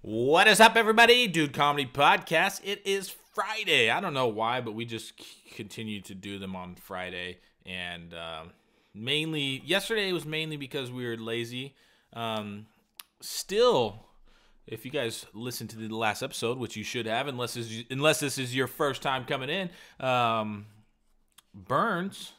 What is up, everybody? Dude Comedy Podcast. It is Friday. I don't know why, but we just continue to do them on Friday. And mainly, yesterday was mainly because we were lazy. Still, if you guys listened to the last episode, which you should have, unless this is your first time coming in, Burns,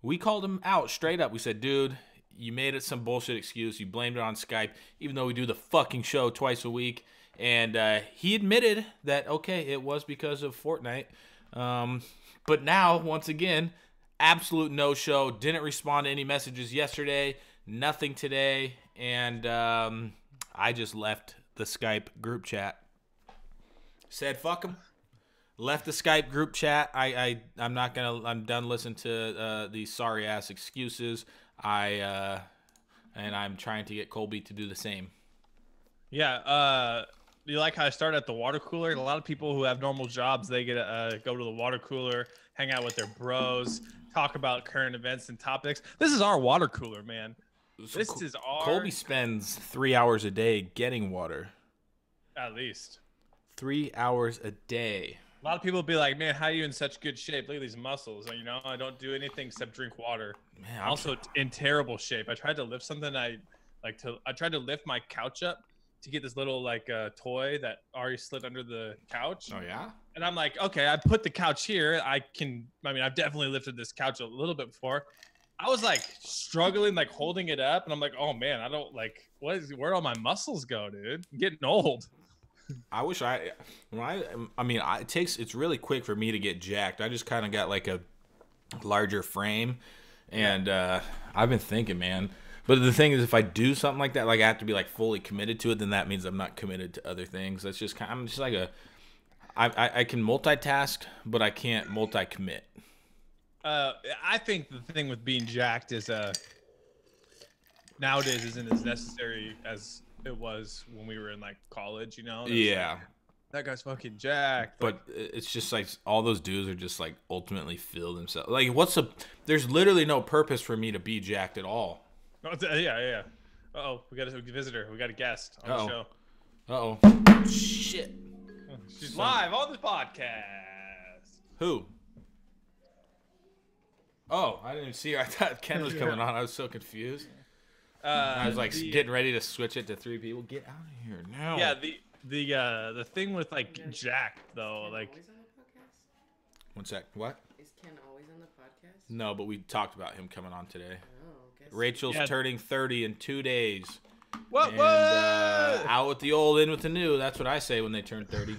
we called him out straight up. We said, dude, you made it some bullshit excuse. You blamed it on Skype, even though we do the fucking show twice a week. And he admitted that, okay, it was because of Fortnite. But now, once again, absolute no-show. Didn't respond to any messages yesterday. Nothing today. And I just left the Skype group chat. Said, fuck him. Left the Skype group chat. I'm done listening to these sorry-ass excuses. And I'm trying to get Colby to do the same. Yeah, you like how I started at the water cooler? A lot of people who have normal jobs, they get go to the water cooler, hang out with their bros, talk about current events and topics. This is our water cooler, man. This is our... Colby spends 3 hours a day getting water. At least. 3 hours a day. A lot of people be like, man, how are you in such good shape? Look at these muscles. And, you know, I don't do anything except drink water. Man, I'm also in terrible shape. I tried to lift something. I tried to lift my couch up to get this little toy that already slid under the couch. Oh yeah. And I'm like, okay, I put the couch here. I've definitely lifted this couch a little bit before. I was like struggling, like holding it up, and I'm like, oh man, I don't like where'd all my muscles go, dude? I'm getting old. I wish it's really quick for me to get jacked. I just kind of got like a larger frame, and I've been thinking, man. But the thing is, if I do something like that, like I have to be like fully committed to it, then that means I'm not committed to other things. That's just I'm just like I can multitask, but I can't multi-commit. I think the thing with being jacked is nowadays isn't as necessary as it was when we were in like college, you know? Yeah. Like, that guy's fucking jacked. But it's just like all those dudes are just like ultimately feel themselves. Like there's literally no purpose for me to be jacked at all. Oh, yeah. Uh-oh, we got a visitor. We got a guest on the show. Uh-oh. Shit. She's live on the podcast. Who? Oh, I didn't even see her. I thought Ken was coming on. I was so confused. I was like getting ready to switch it to 3 people. Get out of here now. Yeah, the thing with like Jack though, like. Always on the podcast? One sec. What? Is Ken always on the podcast? No, but we talked about him coming on today. Oh, guess. Rachel's turning 30 in 2 days. What? Out with the old, in with the new. That's what I say when they turn 30.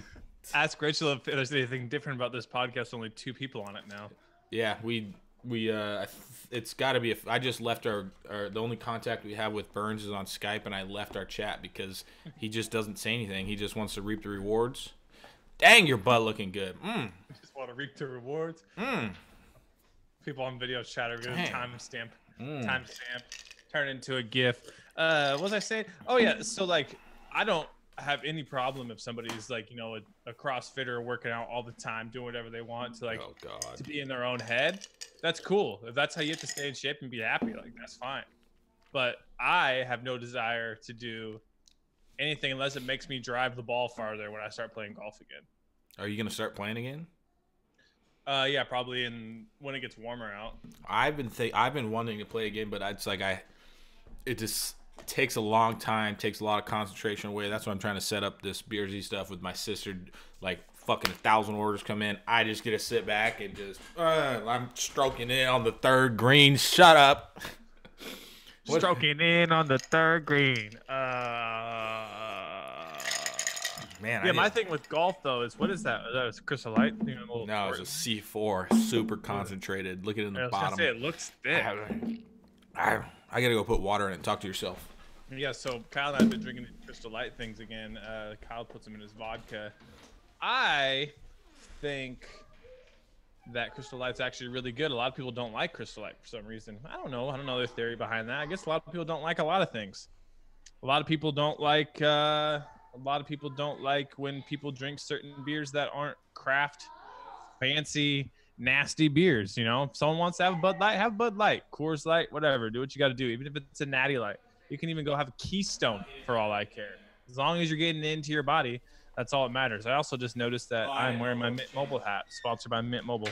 Ask Rachel if there's anything different about this podcast. Only 2 people on it now. Yeah, it's got to be. I just left our the only contact we have with Burns is on Skype, and I left our chat because he just doesn't say anything. He just wants to reap the rewards. Dang, your butt looking good. Just want to reap the rewards. People on video chat are going to timestamp, turn into a GIF. What was I saying? Oh yeah, so like I don't have any problem if somebody's like, you know, a CrossFitter working out all the time, doing whatever they want to like to be in their own head. That's cool. If that's how you have to stay in shape and be happy, like that's fine. But I have no desire to do anything unless it makes me drive the ball farther when I start playing golf again. Are you gonna start playing again? Yeah, probably when it gets warmer out. I've been wanting to play again, but it's like it just takes a long time, takes a lot of concentration away. That's why I'm trying to set up this BRZ stuff with my sister. Like fucking 1,000 orders come in, I just get to sit back and just I'm stroking in on the 3rd green. Shut up. Stroking in on the 3rd green. Man, yeah, my thing with golf though is, what is that? That was Crystal Light. No, it's a C4, super concentrated. Look at it in the bottom. Say, it looks thick. I gotta go put water in it and talk to yourself. Yeah, so Kyle and I have been drinking Crystal Light things again. Kyle puts them in his vodka. I think that Crystal Light's actually really good. A lot of people don't like Crystal Light for some reason. I don't know their theory behind that. I guess a lot of people don't like a lot of things. A lot of people don't like when people drink certain beers that aren't craft, fancy, nasty beers. You know, if someone wants to have Bud Light, have Bud Light, Coors Light, whatever. Do what you got to do. Even if it's a Natty Light, you can even go have a Keystone for all I care. As long as you're getting into your body, that's all that matters. I also just noticed that I'm wearing my Mint Mobile hat, sponsored by Mint Mobile.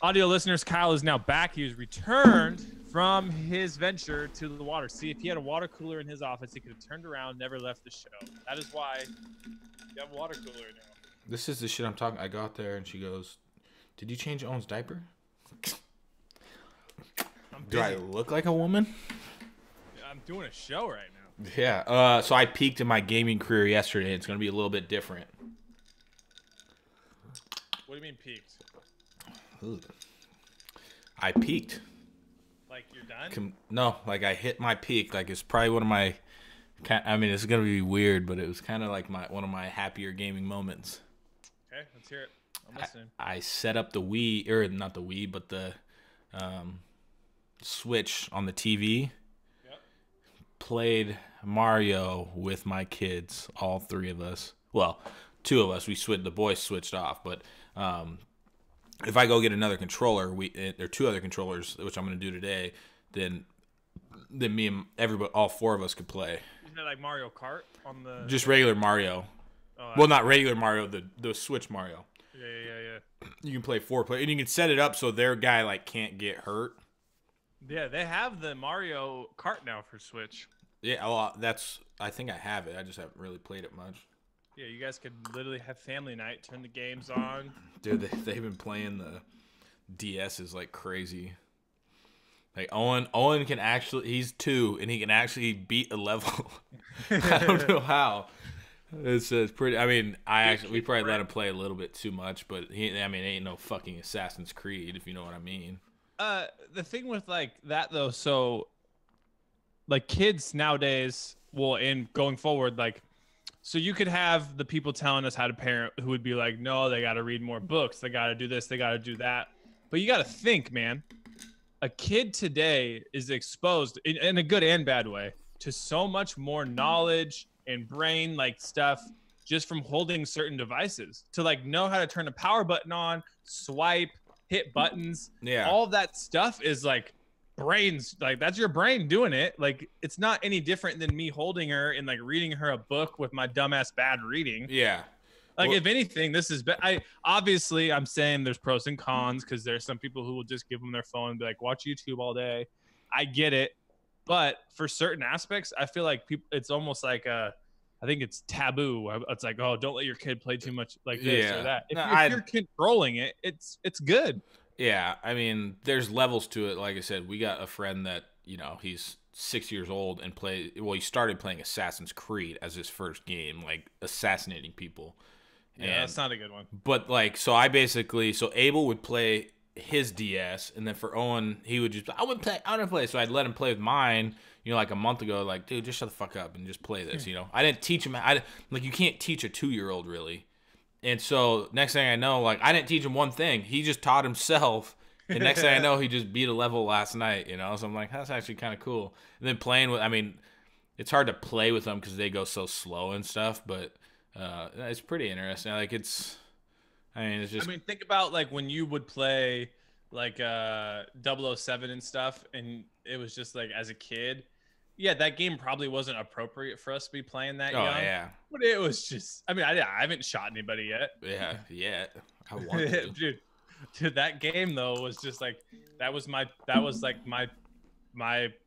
Audio listeners, Kyle is now back. He was returned from his venture to the water. See, if he had a water cooler in his office, he could have turned around, never left the show. That is why you have a water cooler now. This is the shit I'm talking. I got there and she goes, "Did you change Owen's diaper?" Do I look like a woman? I'm doing a show right now. Yeah. So I peaked in my gaming career yesterday. It's gonna be a little bit different. What do you mean peaked? Ooh. I peaked. Like you're done? No, like I hit my peak. Like it's probably one of my. I mean, it's gonna be weird, but it was kind of like one of my happier gaming moments. Okay, let's hear it. I'm listening. I set up the Wii, or not the Wii, but the Switch on the TV. Yep. Played Mario with my kids, all three of us. Well, two of us. The boys switched off, but if I go get another controller, there are two other controllers, which I'm going to do today, then me and everybody, all four of us could play. Isn't it like Mario Kart on the? Just regular Mario. Oh, well, not regular Mario, the Switch Mario. Yeah. You can play 4 players, and you can set it up so their guy like can't get hurt. Yeah, they have the Mario Kart now for Switch. Yeah, well, I think I have it. I just haven't really played it much. Yeah, you guys could literally have family night, turn the games on. Dude, they've been playing the DSs like crazy. Like Owen can actually, he's 2 and he can actually beat a level. I don't know how. It's pretty. I mean, we probably let him play a little bit too much, but it ain't no fucking Assassin's Creed, if you know what I mean. The thing with like that though, so like kids nowadays going forward, like, so you could have the people telling us how to parent who would be like, no, they got to read more books, they got to do this, they got to do that. But you got to think, man, a kid today is exposed in a good and bad way to so much more knowledge and brain like stuff just from holding certain devices, to like know how to turn a power button on, swipe, hit buttons. Yeah. All that stuff is like brains, like that's your brain doing it. Like it's not any different than me holding her and like reading her a book with my dumbass bad reading. Yeah. Like, well, if anything, this is I'm saying there's pros and cons, because there's some people who will just give them their phone and be like, watch YouTube all day. I get it. But for certain aspects, I feel like it's almost like I think it's taboo. It's like, oh, don't let your kid play too much like this or that. If you're controlling it, it's good. Yeah, I mean, there's levels to it. Like I said, we got a friend that, he's 6 years old and he started playing Assassin's Creed as his first game, like assassinating people. Yeah, that's not a good one. But like, so Abel would play his DS, and then for Owen, he would just, I want to play. So I'd let him play with mine, like a month ago, like, dude, just shut the fuck up and just play this, I didn't teach him. You can't teach a 2-year-old really. And so next thing I know, like, I didn't teach him one thing. He just taught himself. And next thing I know, he just beat a level last night, So I'm like, that's actually kind of cool. And then playing with, it's hard to play with them because they go so slow and stuff, but it's pretty interesting. Like, it's just. Think about like when you would play like 007 and stuff, and it was just like as a kid. Yeah, that game probably wasn't appropriate for us to be playing that young. Yeah. But it was just, I haven't shot anybody yet. Yeah, yet. I want to. Dude, that game though was just like, that was my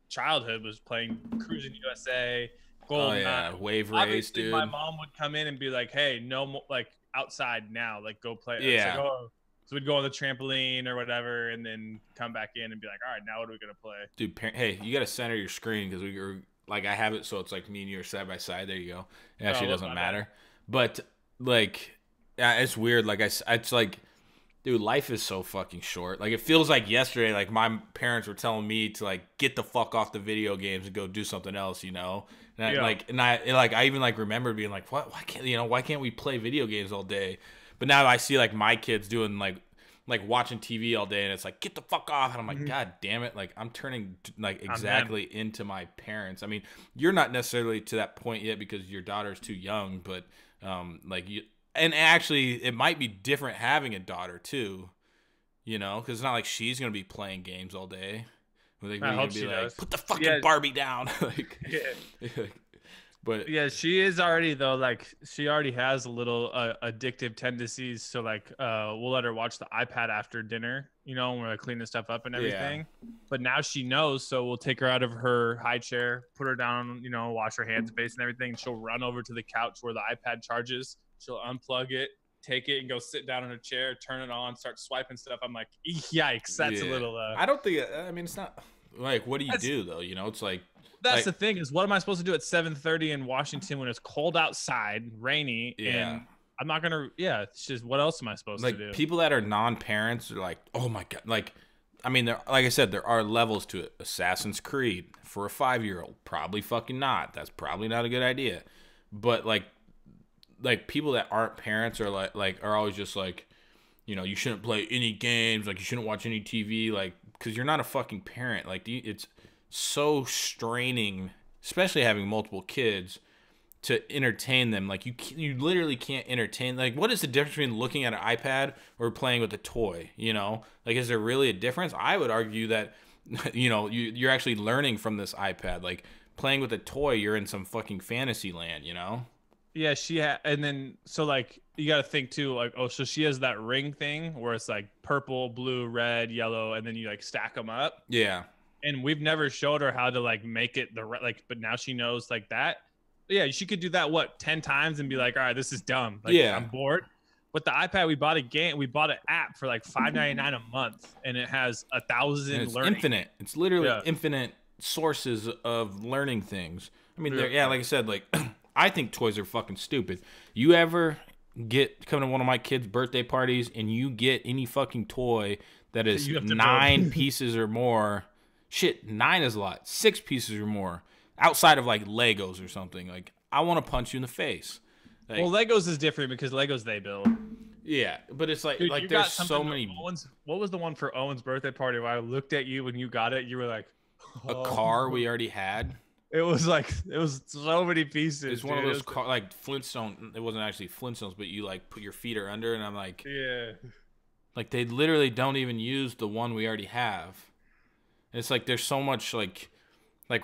childhood, was playing Cruising USA, GoldenEye. Wave Race, obviously, dude. My mom would come in and be like, hey, no more, like outside now, like go play. Yeah. Like, oh. So we'd go on the trampoline or whatever, and then come back in and be like, all right, now what are we going to play? Dude, hey, you got to center your screen, because I have it so it's like me and you are side by side. There you go. It actually doesn't matter. But, like, it's weird. Like, it's like, dude, life is so fucking short. Like, it feels like yesterday, like, my parents were telling me to, like, get the fuck off the video games and go do something else, And I even, like, remembered being like, what? Why can't we play video games all day? But now I see, like, my kids doing, like watching TV all day, and it's like, get the fuck off. And I'm like, God damn it. Like, I'm turning, like, exactly into my parents. You're not necessarily to that point yet because your daughter's too young, but, and actually, it might be different having a daughter, too, because it's not like she's going to be playing games all day. I hope she does. Put the fucking Barbie down. But Yeah, she is already though. Like she already has a little addictive tendencies. So like, we'll let her watch the iPad after dinner. You know, when we're like, cleaning stuff up and everything. But now she knows, so we'll take her out of her high chair, put her down. You know, wash her hands, face, and everything. And she'll run over to the couch where the iPad charges. She'll unplug it, take it, and go sit down in her chair, turn it on, start swiping stuff. I'm like, yikes, that's a little. I don't think. I mean, it's not like what do you do though? You know, it's like. That's the thing is, what am I supposed to do at 7:30 in Washington when it's cold outside, rainy, and I'm not gonna. Yeah, it's just what else am I supposed to do? Like people that are non-parents are like, oh my god, like, I mean, there, like I said, there are levels to it. Assassin's Creed for a 5-year-old, probably fucking not. That's probably not a good idea. But like people that aren't parents are like are always just like, you know, you shouldn't play any games, like you shouldn't watch any TV, like because you're not a fucking parent. Like it's so straining, especially having multiple kids, to entertain them. Like you literally can't entertain. Like what is the difference between looking at an iPad or playing with a toy? You know, like is there really a difference? I would argue that, you know, you're actually learning from this iPad. Like playing with a toy, you're in some fucking fantasy land. You know? Yeah, and then so like you got to think too, like, oh, so she has that ring thing where it's like purple, blue, red, yellow, and then you like stack them up. Yeah. And we've never showed her how to like make it but now she knows like that. Yeah, she could do that 10 times and be like, all right, this is dumb. Like, yeah, I'm bored. With the iPad, we bought an app for like $5.99 a month, and it has 1,000 learning. Infinite. It's literally infinite sources of learning things. I mean, like I said, like I think toys are fucking stupid. You ever come to one of my kids' birthday parties and you get any fucking toy that is 9 pieces or more? Shit, 9 is a lot. 6 pieces or more. Outside of like Legos or something. Like, I want to punch you in the face. Like, well, Legos is different because Legos they build. Yeah, but it's like, dude, like there's so many. What was the one for Owen's birthday party where I looked at you when you got it? You were like, a car we already had. It was so many pieces. It's one of those like Flintstone. It wasn't actually Flintstones, but you like put your feet are under, and I'm like, yeah. Like they literally don't even use the one we already have. It's like there's so much like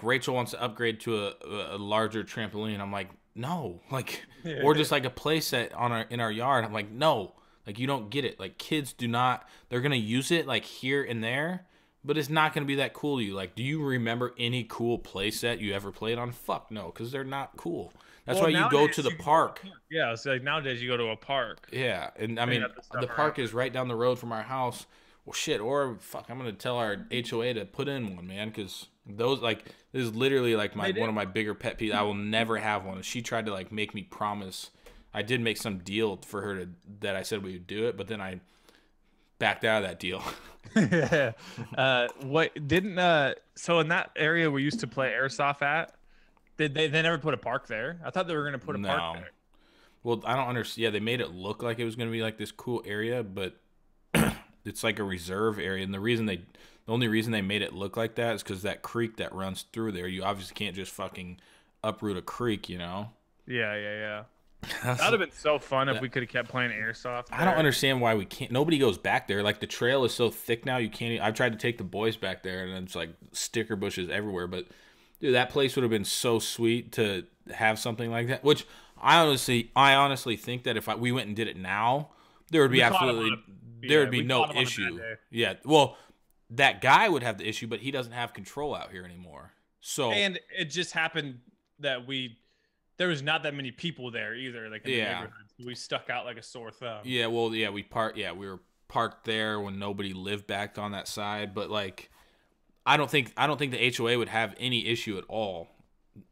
Rachel wants to upgrade to a larger trampoline. I'm like, no, like, or just like a play set in our yard. I'm like, no, like you don't get it. Like kids do not. They're gonna use it like here and there, but it's not gonna be that cool to you. Like, do you remember any cool play set you ever played on? Fuck no, because they're not cool. That's why you go to the park. Yeah, so like nowadays you go to a park. Yeah, and I mean the park is right down the road from our house. Well, shit, or fuck, I'm gonna tell our HOA to put in one, man, because those like this is literally like one of my bigger pet peeves. I will never have one. She tried to like make me promise. I did make some deal for her that I said we would do it, but then I backed out of that deal. Yeah. So in that area we used to play airsoft at, did they never put a park there? I thought they were gonna put a park there. Well, I don't understand. Yeah, they made it look like it was gonna be like this cool area, but it's like a reserve area, and the only reason they made it look like that is because that creek that runs through there. You obviously can't just fucking uproot a creek, you know? Yeah. That'd have been so fun if we could have kept playing airsoft there. I don't understand why we can't. Nobody goes back there. Like the trail is so thick now, you can't. I've tried to take the boys back there, and it's like sticker bushes everywhere. But dude, that place would have been so sweet to have something like that. Which I honestly think that if we went and did it now, there would be there would be no issue. Yeah, well, that guy would have the issue, but he doesn't have control out here anymore. So and it just happened that there was not that many people there either. Like in the neighborhood, we stuck out like a sore thumb. Yeah, well, yeah, we were parked there when nobody lived back on that side. But like, I don't think the HOA would have any issue at all.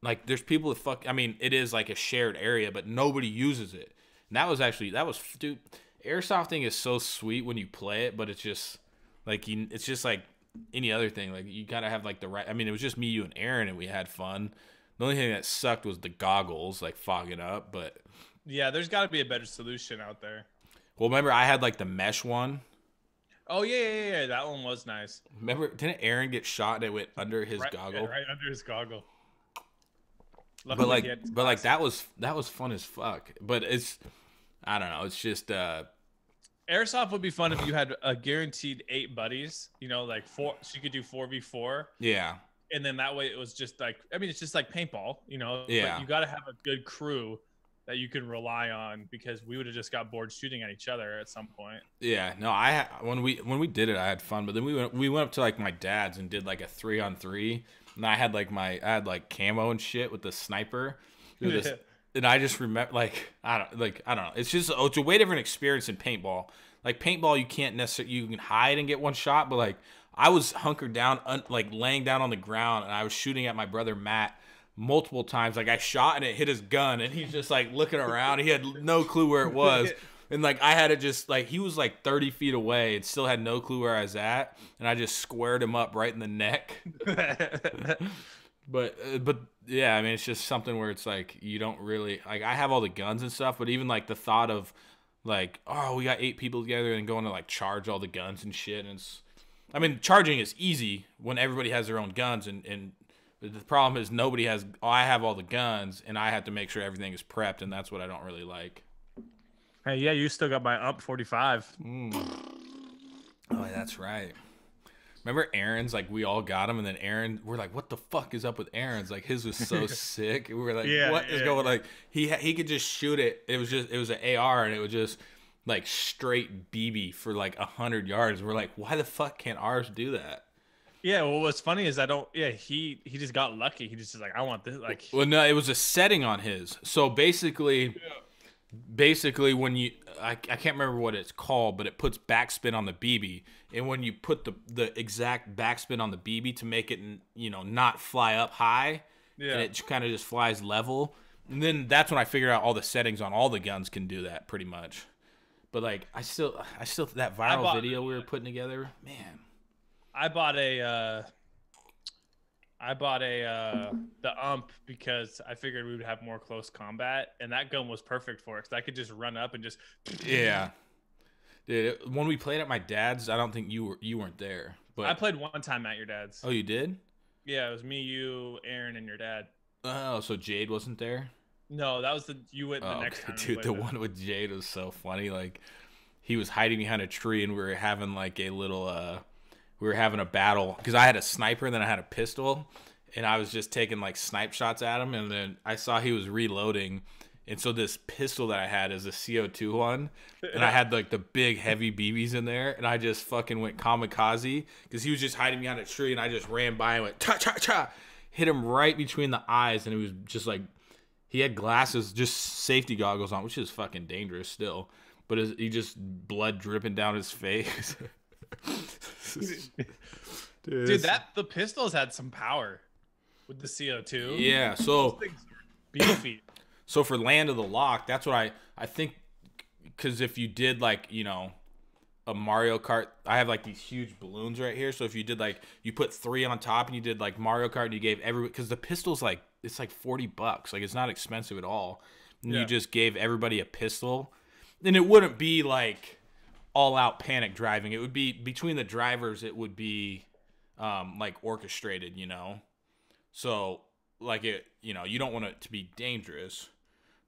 Like, there's people that I mean, it is like a shared area, but nobody uses it. And that was dude. Airsofting is so sweet when you play it, but it's just like it's just like any other thing. Like you gotta have like the right. I mean, it was just me, you, and Aaron, and we had fun. The only thing that sucked was the goggles, like fogging up. But yeah, there's got to be a better solution out there. Well, remember I had like the mesh one. Oh yeah, that one was nice. Remember, didn't Aaron get shot and it went under his goggle? Yeah, right under his goggle. Luckily, but like that was fun as fuck. But I don't know. It's just airsoft would be fun if you had a guaranteed 8 buddies. You know, like 4. So you could do 4v4. Yeah. And then that way it was just like, I mean, it's just like paintball, Yeah. but you got to have a good crew that you can rely on, because we would have just got bored shooting at each other at some point. Yeah, no, when we did it, I had fun, but then we went up to like my dad's and did like a 3-on-3, and I had like camo and shit with the sniper, and I just remember I don't know, it's a way different experience than paintball. Like paintball, you can't necessarily, you can hide and get one shot, but like I was hunkered down, like laying down on the ground, and I was shooting at my brother Matt multiple times. Like I shot and it hit his gun, and he's just like looking around. He had no clue where it was. And like I had to just like, he was like 30 feet away and still had no clue where I was at, and I just squared him up right in the neck. But yeah, I mean, it's just something where it's like you don't really like, I have all the guns and stuff, but even like the thought of like, oh, we got 8 people together and going to like charge all the guns and shit, and I mean, charging is easy when everybody has their own guns, and the problem is I have all the guns, and I have to make sure everything is prepped, and that's what I don't really like. Hey, yeah, you still got my UMP 45. Oh, that's right. Remember Aaron's? Like, we all got him, and then Aaron, we're like, what the fuck is up with Aaron's? Like, his was so sick. We were like, what is going on? Like, he could just shoot it. It was an AR, and it was just like straight BB for like 100 yards. We're like, why the fuck can't ours do that? Yeah, well, what's funny is he just got lucky. He just is like, I want this. Like, well, no, it was a setting on his. So basically when you, I can't remember what it's called, but it puts backspin on the BB, and when you put the exact backspin on the BB to make it, not fly up high, and it kind of just flies level, and then that's when I figured out all the settings on all the guns can do that pretty much. But like, I still that viral video we were putting together, man. I bought the UMP because I figured we would have more close combat, and that gun was perfect for it, because I could just run up and just. Yeah, dude. When we played at my dad's, I don't think you weren't there, but I played one time at your dad's. Oh, you did? Yeah, it was me, you, Aaron, and your dad. Oh, so Jade wasn't there? No, that was you went the next time. Dude, the one with Jade was so funny. Like, he was hiding behind a tree, and we were having like a little we were having a battle, because I had a sniper and then I had a pistol, and I was just taking like snipe shots at him, and then I saw he was reloading, and so this pistol that I had is a CO2 one, and I had like the big heavy BBs in there, and I just fucking went kamikaze, because he was just hiding behind a tree, and I just ran by and went cha cha cha, hit him right between the eyes, and it was just like, he had glasses, just safety goggles on, which is fucking dangerous still, but he just blood dripping down his face. Dude, the pistols had some power with the CO2. Yeah, so those things are beefy. So for Land of the Lock, that's what I think, because if you did like, a Mario Kart, I have like these huge balloons right here, so if you did like, you put 3 on top and you did like Mario Kart, and you gave everybody, because the pistol's like, it's like $40, like it's not expensive at all, and you just gave everybody a pistol, then it wouldn't be like all out panic driving. It would be between the drivers, it would be like orchestrated, so like it, you don't want it to be dangerous,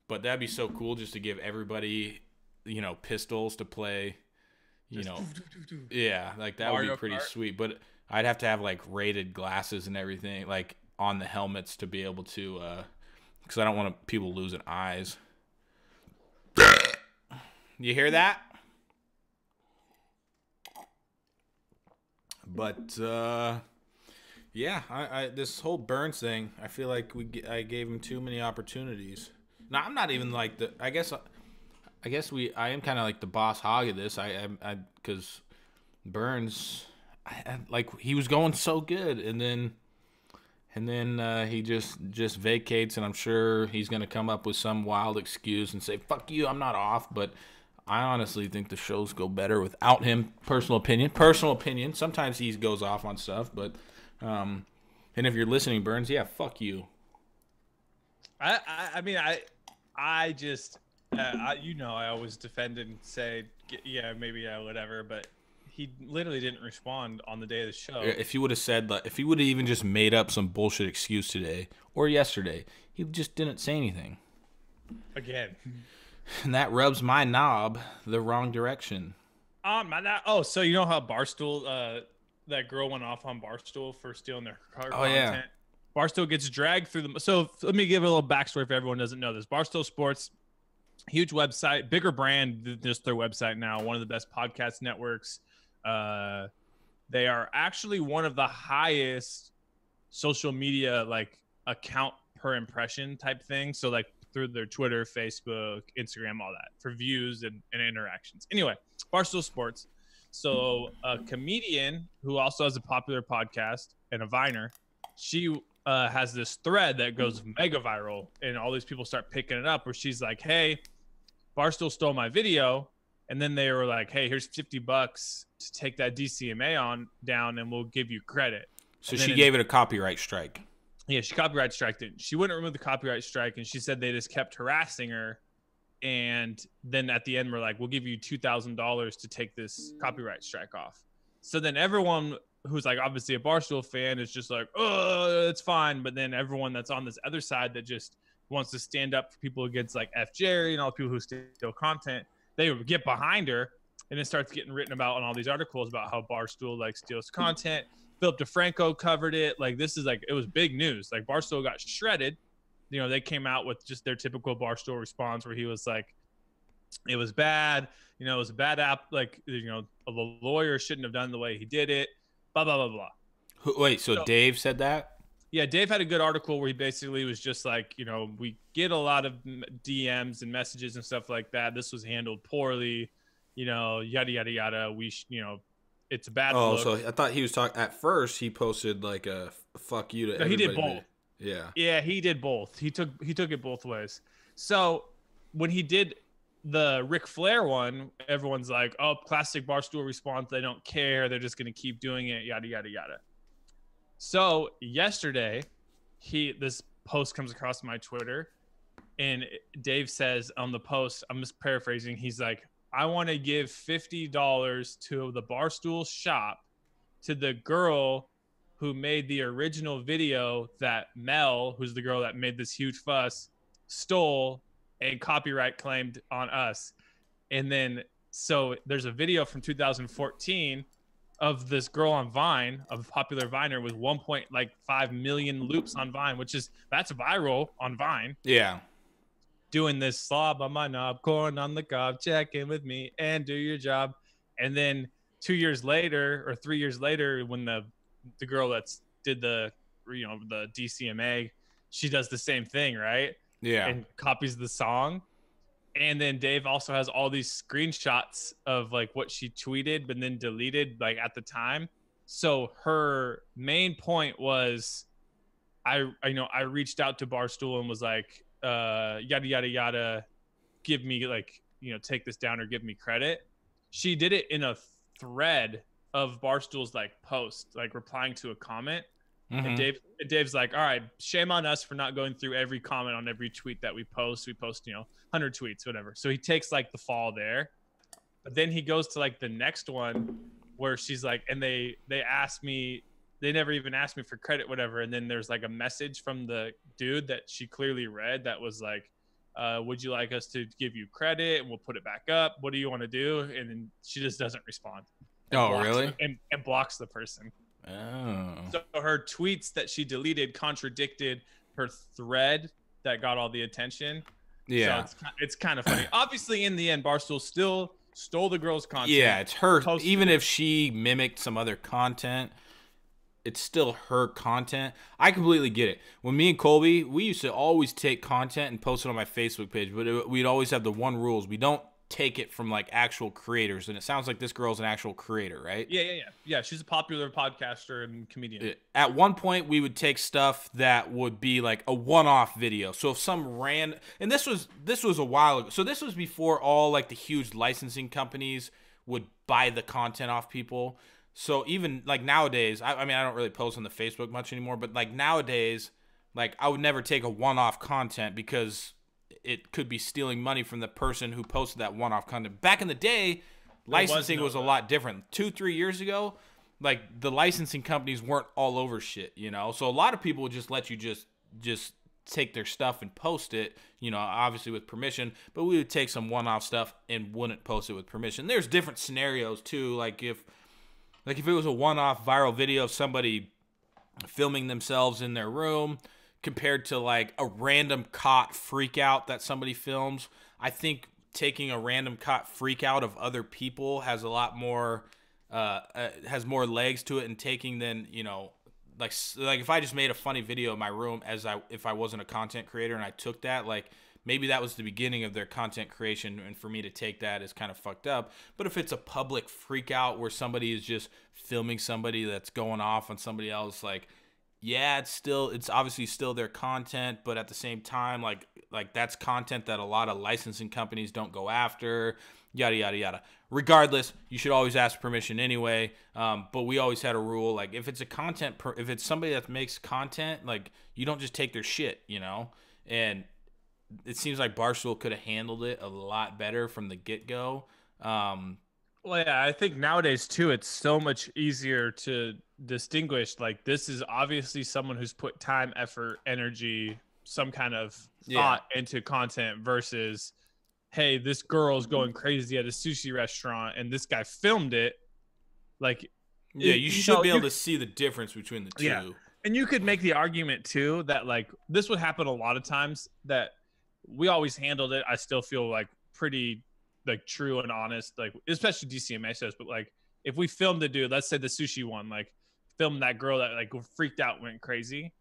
but that'd be so cool just to give everybody, pistols to play, yeah, like that Mario would be pretty Kart. Sweet. But I'd have to have like rated glasses and everything like on the helmets to be able to because I don't want people losing eyes. You hear that? But yeah, I this whole Burns thing, I feel like I gave him too many opportunities. Now I'm not even like I guess I am kind of like the boss hog of this. I because Burns, like he was going so good, and then he just vacates, and I'm sure he's gonna come up with some wild excuse and say fuck you, I'm not off, but. I honestly think the shows go better without him. Personal opinion. Sometimes he goes off on stuff, but and if you're listening, Burns, yeah, fuck you. I mean, I just I always defend and say yeah, maybe whatever, but he literally didn't respond on the day of the show. If he would have said, if he would have even just made up some bullshit excuse today or yesterday, he just didn't say anything. Again. And that rubs my knob the wrong direction. So you know how Barstool, that girl went off on Barstool for stealing their content. Yeah. Barstool gets dragged through the. So let me give a little backstory if everyone doesn't know this. Barstool Sports, huge website, bigger brand than just their website now. One of the best podcast networks. They are actually one of the highest social media like account per impression type thing. So like through their Twitter, Facebook, Instagram, all that for views and interactions. Anyway, Barstool Sports. So a comedian who also has a popular podcast and a Viner, she has this thread that goes mega viral and all these people start picking it up where she's like, hey, Barstool stole my video. And then they were like, hey, here's $50 to take that DCMA on down and we'll give you credit. So she gave it a copyright strike. Yeah, she copyright striked it. She wouldn't remove the copyright strike, and she said they just kept harassing her. And then at the end, we're like, we'll give you $2,000 to take this copyright strike off. So then everyone who's like obviously a Barstool fan is just like, oh, it's fine. But then everyone that's on this other side that just wants to stand up for people against like F. Jerry and all the people who steal content, they would get behind her, and it starts getting written about on all these articles about how Barstool like steals content. Philip DeFranco covered it. Like this is like, it was big news. Like Barstool got shredded. You know, they came out with just their typical Barstool response where he was like, it was bad. You know, it was a bad app. Like, you know, the lawyer shouldn't have done the way he did it. Blah, blah, blah, blah. Wait, so Dave said that? Yeah, Dave had a good article where he basically was just like, you know, we get a lot of DMs and messages and stuff like that. This was handled poorly, you know, yada, yada, yada. You know, it's a bad look. So I thought he was talking, at first he posted like a fuck you to everybody. He did both. Yeah, he did both. He took it both ways. So when he did the Ric Flair one, everyone's like, oh, classic Barstool response. They don't care. They're just going to keep doing it, yada, yada, yada. So yesterday, this post comes across my Twitter, and Dave says on the post, I'm just paraphrasing, he's like, I want to give $50 to the Barstool shop to the girl who made the original video that Mel, who's the girl that made this huge fuss, stole and copyright claimed on us. And then, so there's a video from 2014 of this girl on Vine, of a popular Viner with 1.5 million loops on Vine, that's viral on Vine. Yeah. Doing this slob on my knob, corn on the cob, check in with me and do your job. And then 2 years later or 3 years later, when the girl that's did the DCMA, she does the same thing, right? Yeah. And copies the song. And then Dave also has all these screenshots of like what she tweeted, but then deleted like at the time. So her main point was, I reached out to Barstool and was like, yada, yada, yada, give me like, take this down or give me credit. She did it in a thread of Barstool's like post, like replying to a comment. Mm-hmm. And Dave's like, all right, shame on us for not going through every comment on every tweet that we post. We post, 100 tweets, whatever. So he takes like the fall there, but then he goes to like the next one where she's like, and they asked me, they never even asked me for credit, whatever. And then there's like a message from the dude that she clearly read that was like, would you like us to give you credit and we'll put it back up? What do you want to do? And then she just doesn't respond. Oh, really? And blocks the person. Oh. So her tweets that she deleted contradicted her thread that got all the attention. Yeah. So it's kind of funny. Obviously, in the end, Barstool still stole the girl's content. Yeah, it's her. Even if she mimicked some other content, it's still her content. I completely get it. When me and Colby, we used to always take content and post it on my Facebook page, but we'd always have the one rules. We don't take it from like actual creators, and it sounds like this girl's an actual creator, right? Yeah, she's a popular podcaster and comedian. At one point we would take stuff that would be like a one-off video. So if some and this was a while ago, so this was before all like the huge licensing companies would buy the content off people. So even like nowadays, I mean I don't really post on the Facebook much anymore, but like nowadays, like I would never take a one-off content because it could be stealing money from the person who posted that one-off content. Back in the day, licensing was a lot different. 2-3 years ago, like the licensing companies weren't all over shit, So a lot of people would just let you just take their stuff and post it, obviously with permission. But we would take some one-off stuff and wouldn't post it with permission. There's different scenarios too, like if Like if it was a one-off viral video of somebody filming themselves in their room compared to like a random caught freak out that somebody films, I think taking a random caught freak out of other people has a lot more has more legs to it and taking than, you know, like if I just made a funny video in my room if I wasn't a content creator and I took that, like maybe that was the beginning of their content creation, and for me to take that is kind of fucked up. But if it's a public freak out where somebody is just filming somebody that's going off on somebody else, like, yeah, it's obviously still their content, but at the same time, like that's content that a lot of licensing companies don't go after, yada, yada, yada. Regardless, you should always ask permission anyway. But we always had a rule, like if it's if it's somebody that makes content, like you don't just take their shit, you know? And it seems like Barstool could have handled it a lot better from the get-go. Well, yeah, I think nowadays too, it's so much easier to distinguish. Like this is obviously someone who's put time, effort, energy, some kind of thought into content versus, hey, this girl's going crazy at a sushi restaurant and this guy filmed it. Like, yeah, you should be able to see the difference between the two. Yeah. And you could make the argument too that like this would happen a lot of times, that we always handled it, I still feel like pretty like true and honest, like especially DCMA shows. But like if we filmed the dude, let's say the sushi one, like filmed that girl that like freaked out, went crazy.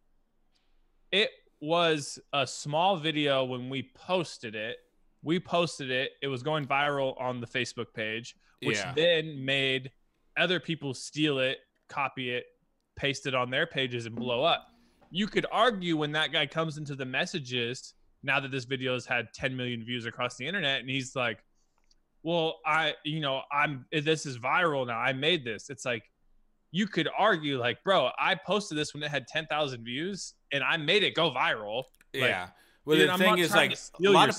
It was a small video when we posted it. It was going viral on the Facebook page, which then made other people steal it, copy it, paste it on their pages and blow up. You could argue when that guy comes into the messages, now that this video has had 10 million views across the internet, and he's like, well, this is viral now, I made this. It's like, you could argue like, bro, I posted this when it had 10,000 views and I made it go viral. Yeah. Like, well, the thing is, like, a lot of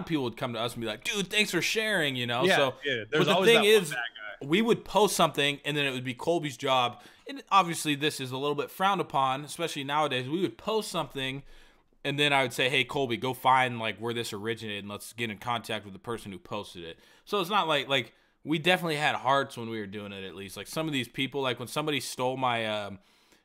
people would come to us and be like, dude, thanks for sharing, you know? Yeah, so, yeah. But the thing is, we would post something and then it would be Colby's job. And obviously this is a little bit frowned upon, especially nowadays. We would post something and then I would say, hey, Colby, go find like where this originated and let's get in contact with the person who posted it. So it's not like we definitely had hearts when we were doing it, at least. Like some of these people, like when somebody stole my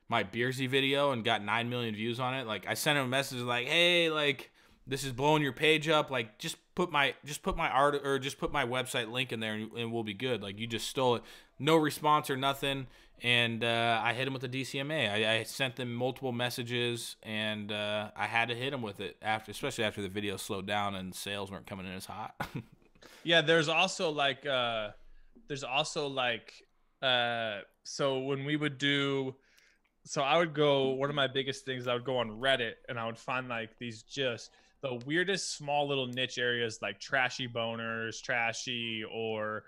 my Beersy video and got 9 million views on it, like I sent him a message like, hey, like this is blowing your page up, like just put my art or just put my website link in there and we'll be good. Like you just stole it. No response or nothing. And I hit him with the DCMA. I sent them multiple messages and I had to hit him with it especially after the video slowed down and sales weren't coming in as hot. Yeah, there's also like so when we would do, so I would go, one of my biggest things, I would go on Reddit and I would find like these just the weirdest small little niche areas, like trashy boners, or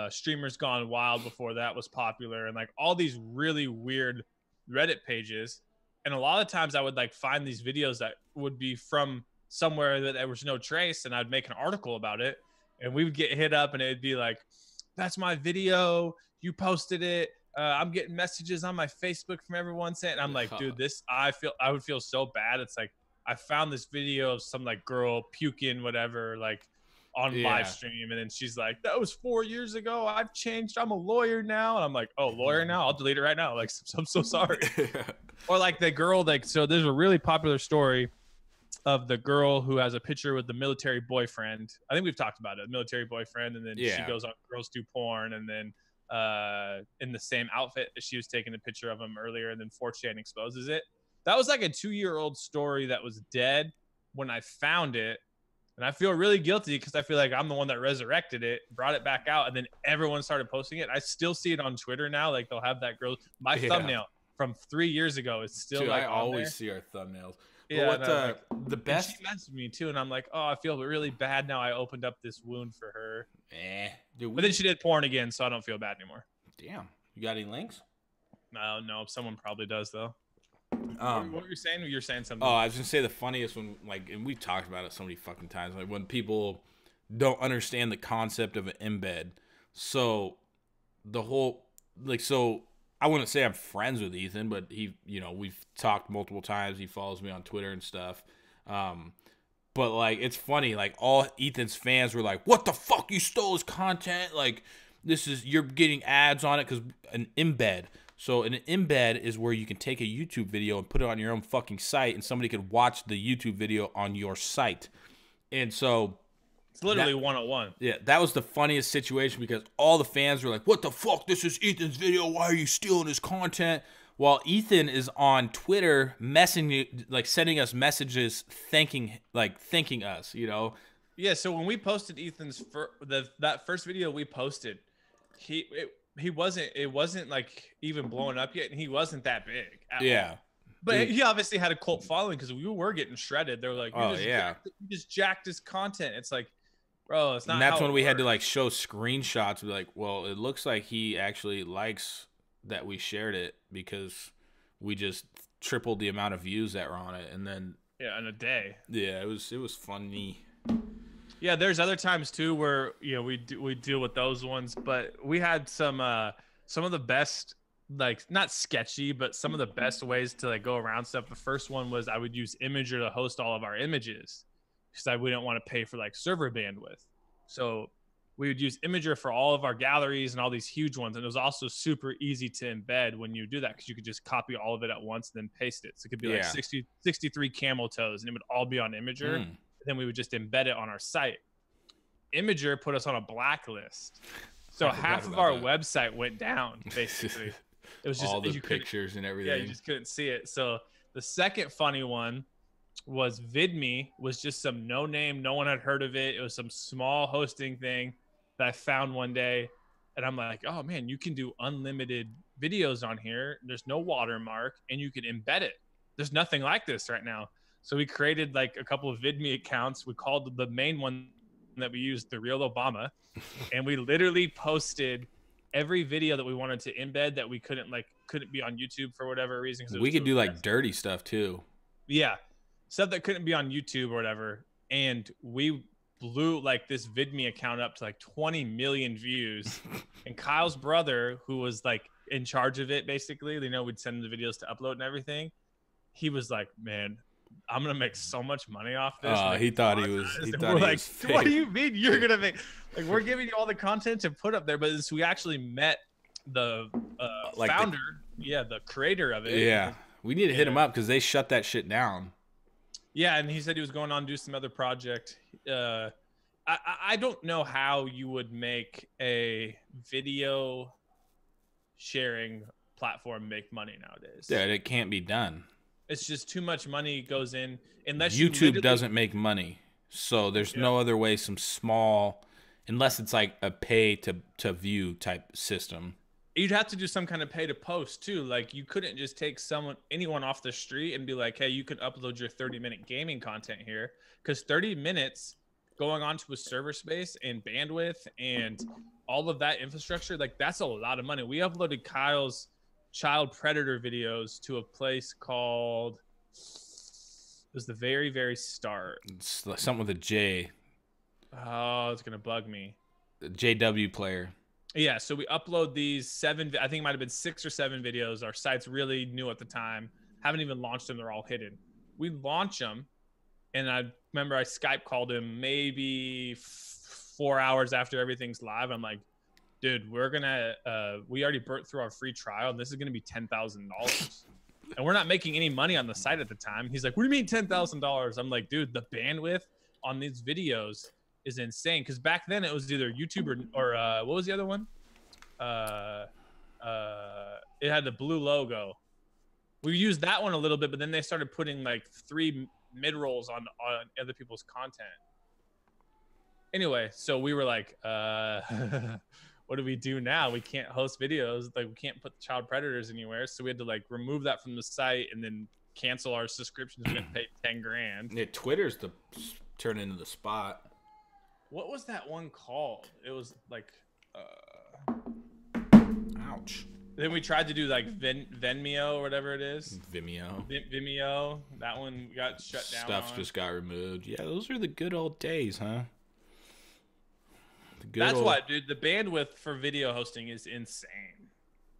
streamers gone wild before that was popular, and like all these really weird Reddit pages. And a lot of times I would like find these videos that would be from somewhere that there was no trace, and I'd make an article about it, and we would get hit up and it'd be like, that's my video, you posted it, I'm getting messages on my Facebook from everyone saying, and I'm like, dude, I would feel so bad. It's like, I found this video of some like girl puking, whatever, like on live stream. And then she's like, that was 4 years ago. I've changed. I'm a lawyer now. And I'm like, oh, lawyer now? I'll delete it right now. Like, I'm so sorry. Or like the girl, like, so there's a really popular story of the girl who has a picture with the military boyfriend. I think we've talked about it, the military boyfriend. And then she goes on Girls Do Porn. And then in the same outfit that she was taking a picture of him earlier, and then 4chan exposes it. That was like a 2-year-old story that was dead when I found it. And I feel really guilty because I feel like I'm the one that resurrected it, brought it back out, and then everyone started posting it. I still see it on Twitter now. Like they'll have that girl, my thumbnail from 3 years ago is still like I on always there. see our thumbnails. Yeah, the best. She messaged me too, and I'm like, oh, I feel really bad now. I opened up this wound for her. Dude, but then she did porn again, so I don't feel bad anymore. Damn, you got any links? No, someone probably does though. What were you saying? You were saying something. Oh, I was gonna say the funniest one, like, and we've talked about it so many fucking times, like when people don't understand the concept of an embed. So the whole, like, so I wouldn't say I'm friends with Ethan, but he, you know, we've talked multiple times. He follows me on Twitter and stuff. But like, it's funny, like all Ethan's fans were like, "What the fuck? You stole his content!" Like, you're getting ads on it because an embed. So an embed is where you can take a YouTube video and put it on your own fucking site, and somebody could watch the YouTube video on your site. And so it's literally 101. Yeah, that was the funniest situation because all the fans were like, "What the fuck? This is Ethan's video. Why are you stealing his content?" While Ethan is on Twitter messaging, like sending us messages, thanking us, you know. Yeah. So when we posted Ethan's that first video we posted, it wasn't like even blowing up yet, and he wasn't that big at all. But he obviously had a cult following because we were getting shredded. They were like, you just jacked his content. It's like, bro, it's not. And that's when we had to like show screenshots. Be like, well, it looks like he actually likes that we shared it because we just tripled the amount of views that were on it, and then in a day. Yeah, it was funny. Yeah, there's other times too where we deal with those ones, but we had some of the best, like not sketchy, but some of the best ways to like go around stuff. The first one was I would use Imager to host all of our images because we didn't want to pay for like server bandwidth. So we would use Imager for all of our galleries and all these huge ones, and it was also super easy to embed when you do that because you could just copy all of it at once and then paste it. So it could be like 63 camel toes, and it would all be on Imager. Then we would just embed it on our site. Imager put us on a blacklist, so half of our website went down. Basically, it was just all the pictures and everything. Yeah, you just couldn't see it. So the second funny one was VidMe was just some no name, no one had heard of it. It was some small hosting thing that I found one day, and I'm like, oh man, you can do unlimited videos on here. There's no watermark, and you can embed it. There's nothing like this right now. So we created like a couple of VidMe accounts. We called the main one that we used The Real Obama, and we literally posted every video that we wanted to embed that we couldn't be on YouTube for whatever reason. We could do like dirty stuff too. Yeah, stuff that couldn't be on YouTube or whatever. And we blew like this VidMe account up to like 20 million views. And Kyle's brother, who was like in charge of it, basically, we'd send him the videos to upload and everything. He was like, man, I'm gonna make so much money off this. He thought he was. What do you mean you're gonna make? Like, we're giving you all the content to put up there, but we actually met the founder, the creator of it. Yeah, we need to hit him up because they shut that shit down. Yeah, and he said he was going on to do some other project. I don't know how you would make a video sharing platform make money nowadays. Yeah, it can't be done. It's just too much money goes in. Unless YouTube doesn't make money, so there's no other way. Some small, unless it's like a pay to view type system. You'd have to do some kind of pay to post too. Like you couldn't just take anyone off the street and be like, hey, you can upload your 30-minute gaming content here, because 30 minutes going onto a server space and bandwidth and all of that infrastructure, like that's a lot of money. We uploaded Kyle's child predator videos to a place called, it was the very, very start. It's something with a J. Oh, it's gonna bug me. JW player. Yeah, so we upload these 7, I think it might have been 6 or 7 videos. Our site's really new at the time. Haven't even launched them, they're all hidden. We launch them, and I remember I Skype called him maybe 4 hours after everything's live. I'm like, dude, we're gonna we already burnt through our free trial, and this is gonna be $10,000. And we're not making any money on the site at the time. He's like, what do you mean $10,000? I'm like, dude, the bandwidth on these videos is insane. Because back then it was either YouTube or what was the other one? It had the blue logo. We used that one a little bit, but then they started putting like 3 mid-rolls on other people's content. Anyway, so we were like, what do we do now? We can't host videos. Like, we can't put child predators anywhere. So we had to like remove that from the site and then cancel our subscriptions. We had to pay 10 grand. Yeah, Twitter's the turn into the spot. What was that one called? It was like, ouch. Then we tried to do like Venmeo or whatever it is. Vimeo. That one got shut down. Stuff's just got removed. Yeah, those are the good old days, huh? That's why, dude, the bandwidth for video hosting is insane.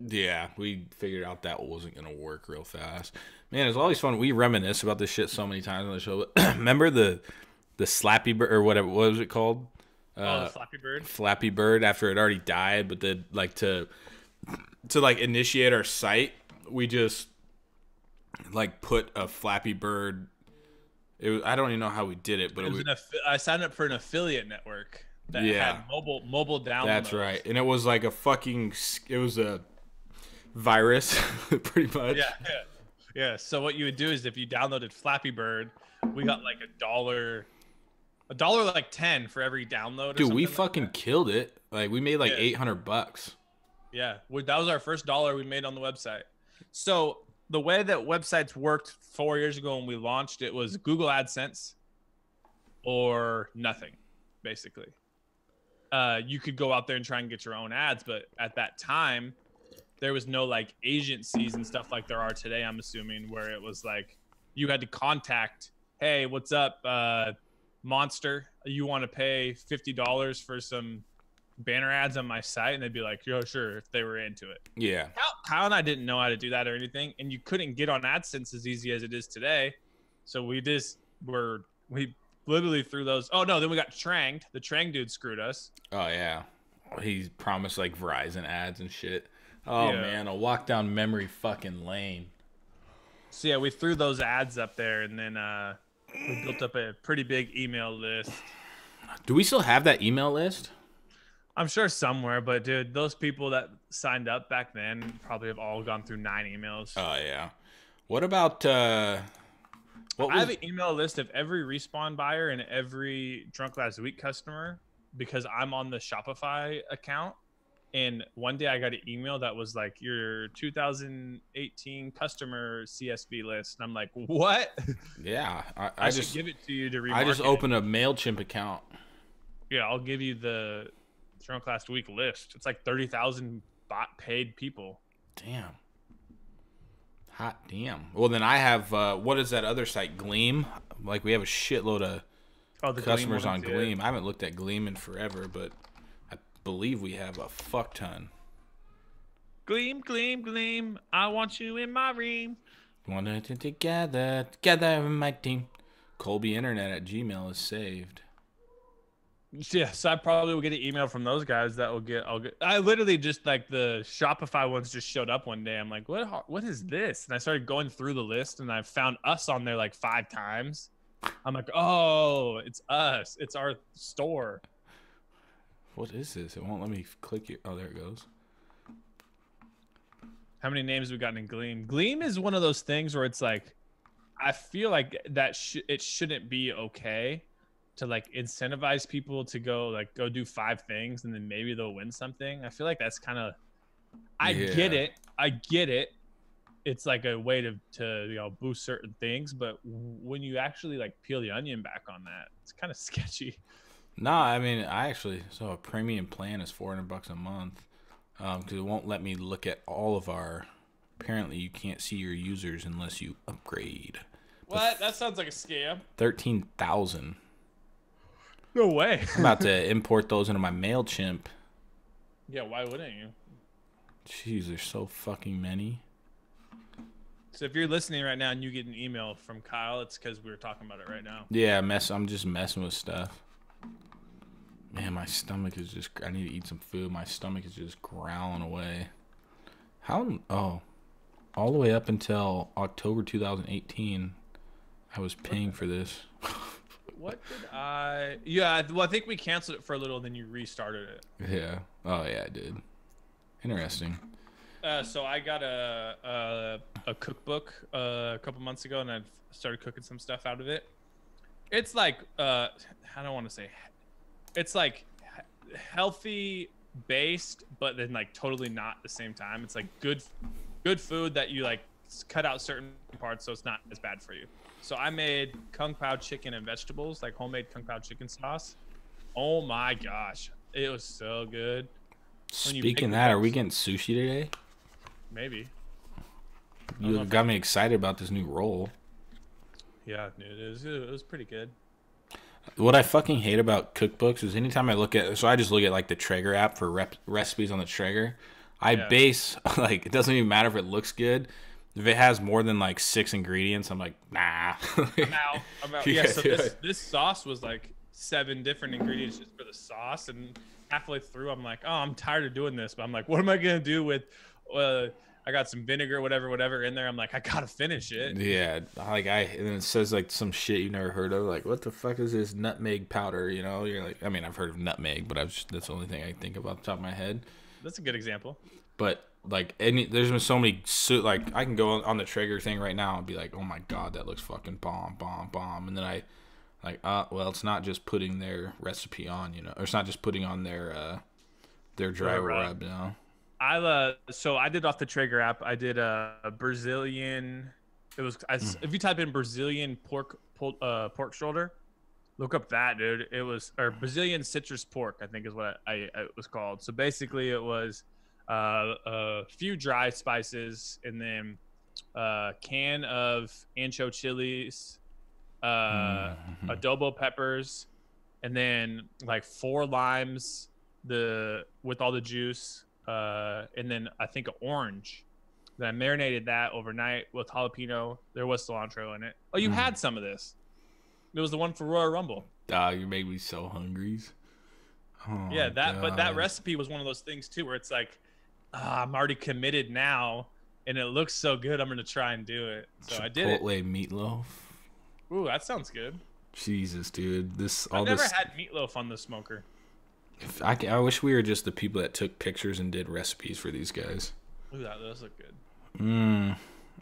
Yeah, we figured out that wasn't going to work real fast. Man, it's always fun. We reminisce about this shit so many times on the show. Remember the Slappy Bird, or whatever, what was it called? the Flappy Bird. Flappy Bird after it already died, but then like to like initiate our site, we just like put a Flappy Bird. I don't even know how we did it, but I signed up for an affiliate network that had mobile downloads. That's right, and it was like it was a virus, pretty much. Yeah. So what you would do is if you downloaded Flappy Bird, we got like $1 like 10 for every download. Dude, we fucking killed it. Like we made like $800. Yeah, that was our first dollar we made on the website. So the way that websites worked 4 years ago when we launched it was Google AdSense or nothing, basically. You could go out there and try and get your own ads, but at that time, there was no like agencies and stuff like there are today, I'm assuming, where it was like you had to contact, hey, what's up, Monster? You want to pay $50 for some banner ads on my site? And they'd be like, yo, sure, if they were into it. Yeah. Kyle and I didn't know how to do that or anything, and you couldn't get on AdSense as easy as it is today. So we literally threw those. Oh no, then we got Tranged. The Trang dude screwed us. Oh yeah. He promised like Verizon ads and shit. Oh man, a walk down memory fucking lane. So yeah, we threw those ads up there, and then we built up a pretty big email list. Do we still have that email list? I'm sure somewhere, but dude, those people that signed up back then probably have all gone through 9 emails. Oh yeah. What about I have an email list of every Respawn buyer and every Drunk Last Week customer because I'm on the Shopify account. And one day I got an email that was like your 2018 customer CSV list. And I'm like, what? Yeah. I just give it to you to remarket. I just opened a MailChimp account. Yeah, I'll give you the Drunk Last Week list. It's like 30,000 bot paid people. Damn. Hot damn. Well, then I have, what is that other site? Gleam? Like we have a shitload of customers on Gleam. I haven't looked at Gleam in forever, but I believe we have a fuck ton. Gleam, gleam, gleam. I want you in my ream. Wanted to together in my team. ColbyInternet@gmail is saved. Yeah, so I probably will get an email from those guys that will get. I literally just like the Shopify ones just showed up one day. I'm like, what is this? And I started going through the list, and I found us on there like 5 times. I'm like, oh, it's us. It's our store. What is this? It won't let me click it. Oh, there it goes. How many names have we gotten in Gleam? Gleam is one of those things where it's like, I feel like that it shouldn't be okay to like incentivize people to go do 5 things and then maybe they'll win something. I feel like that's kind of, I get it. It's like a way to boost certain things, but when you actually like peel the onion back on that, it's kind of sketchy. No, I mean, so a premium plan is $400 a month because it won't let me look at all of our, apparently you can't see your users unless you upgrade. What? That sounds like a scam. 13,000. No way. I'm about to import those into my MailChimp. Yeah, why wouldn't you? Jeez, there's so fucking many. So if you're listening right now and you get an email from Kyle, it's because we were talking about it right now. Yeah, I'm just messing with stuff. Man, my stomach is just, I need to eat some food. My stomach is just growling away. All the way up until October 2018, I was paying for this. What did yeah, well, I think we canceled it for a little, then you restarted it. Yeah. Oh, yeah, I did. Interesting. So I got a cookbook a couple months ago, and I've started cooking some stuff out of it. It's like, I don't want to say, it's like healthy based, but then like totally not at the same time. It's like good food that you like cut out certain parts so it's not as bad for you. So I made Kung Pao chicken and vegetables, like homemade Kung Pao chicken sauce. Oh my gosh, it was so good. Speaking of that, are we getting sushi today? Maybe. You got me excited about this new roll. Yeah, dude, it was pretty good. What I fucking hate about cookbooks is anytime I look at, so I just look at like the Traeger app for recipes on the Traeger. I base, like, it doesn't even matter if it looks good. If it has more than like 6 ingredients, I'm like, nah. I'm out. Yeah, so this sauce was like 7 different ingredients just for the sauce, and halfway through I'm like, oh, I'm tired of doing this, but I'm like, what am I gonna do with I got some vinegar, whatever in there. I'm like, I gotta finish it. Yeah, and then it says like some shit you never heard of, like what the fuck is this nutmeg powder? You know, you're like, I mean, I've heard of nutmeg, but that's the only thing I think of off the top of my head. That's a good example. But like, there's been so many like I can go on the Traeger thing right now and be like, oh my god, that looks fucking bomb, and then I like, well, it's not just putting their recipe on, you know, or it's not just putting on their dry rub, you know. So I did off the Traeger app. I did a Brazilian. It was if you type in Brazilian pork shoulder, look up that, dude. It was Brazilian citrus pork, I think is what it was called. So basically, it was a few dry spices and then a can of ancho chilies, adobo peppers, and then like 4 limes with all the juice. And then I think an orange. Then I marinated that overnight with jalapeno. There was cilantro in it. Oh, you had some of this. It was the one for Royal Rumble. You made me so hungry. Oh, yeah, but that recipe was one of those things too, where it's like, I'm already committed now, and it looks so good. I'm gonna try and do it. So I did it. Chipotle meatloaf. Ooh, that sounds good. Jesus, dude, I've never had meatloaf on the smoker. I wish we were just the people that took pictures and did recipes for these guys. Ooh, that does look good.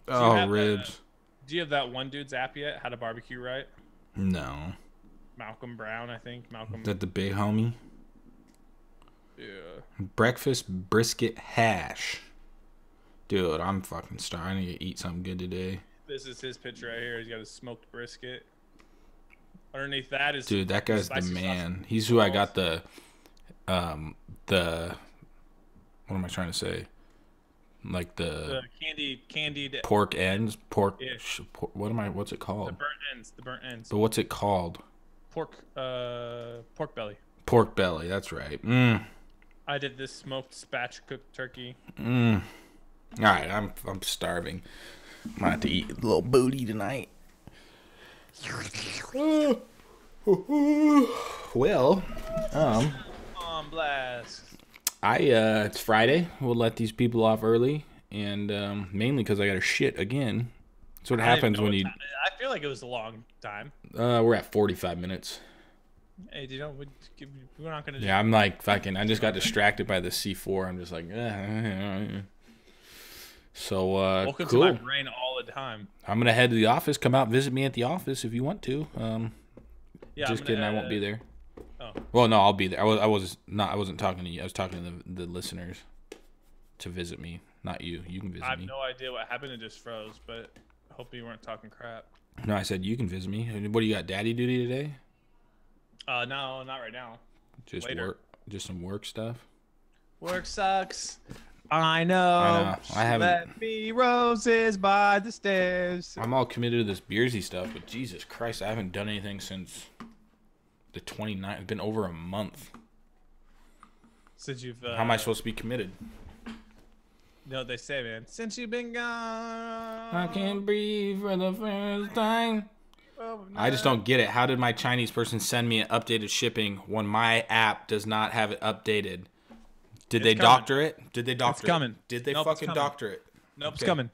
Oh, ribs. Do you have that one dude's app yet? How to Barbecue Right? No. Malcolm Brown, I think. Malcolm. Is that the big homie? Yeah. Breakfast brisket hash. Dude, I'm fucking starving. I need to eat something good today. This is his picture right here. He's got a smoked brisket. Underneath that is... Dude, that guy's the man. He's who I got the what am I trying to say? Like the candied pork ends, what's it called? The burnt ends. But what's it called? Pork belly. Pork belly, that's right. I did this smoked spatch-cooked turkey. All right, I'm starving. I'm gonna have to eat a little booty tonight. Well, on blast. It's Friday. We'll let these people off early, and mainly because I got to shit again. That's what happens when you. I feel like it was a long time. We're at 45 minutes. Hey, we're not gonna. Yeah, I'm like fucking. I just got distracted by the C4. I'm just like. So welcome cool. to my brain all the time. I'm gonna head to the office. Come out, visit me at the office if you want to. Yeah, just kidding. I won't be there. Oh. Well, no, I'll be there. I wasn't talking to you. I was talking to the listeners to visit me, not you. You can visit me. I have no idea what happened. It just froze, but I hope you weren't talking crap. No, I said you can visit me. What do you got? Daddy duty today? No, not right now. Just later. Work. Just some work stuff. Work sucks. I know. I haven't. Let me roses by the stairs. I'm all committed to this Beersy stuff, but Jesus Christ, I haven't done anything since the 29th. It's been over a month. Since you've. How am I supposed to be committed? You know what they say, man. Since you've been gone. I can't breathe for the first time. I just don't get it. How did my Chinese person send me an updated shipping when my app does not have it updated? Did they doctor it? Did they doctor it? It's coming. Did they fucking doctor it? Nope, it's coming.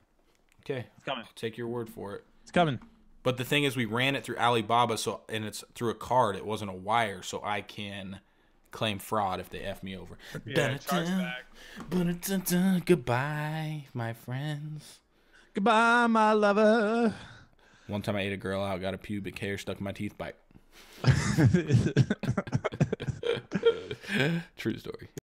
Okay. It's coming. I'll take your word for it. It's coming. But the thing is, we ran it through Alibaba, and it's through a card. It wasn't a wire, so I can claim fraud if they F me over. Yeah, chargeback. Goodbye, my friends. Goodbye, my lover. One time I ate a girl out, got a pubic hair stuck in my teeth bite. True story.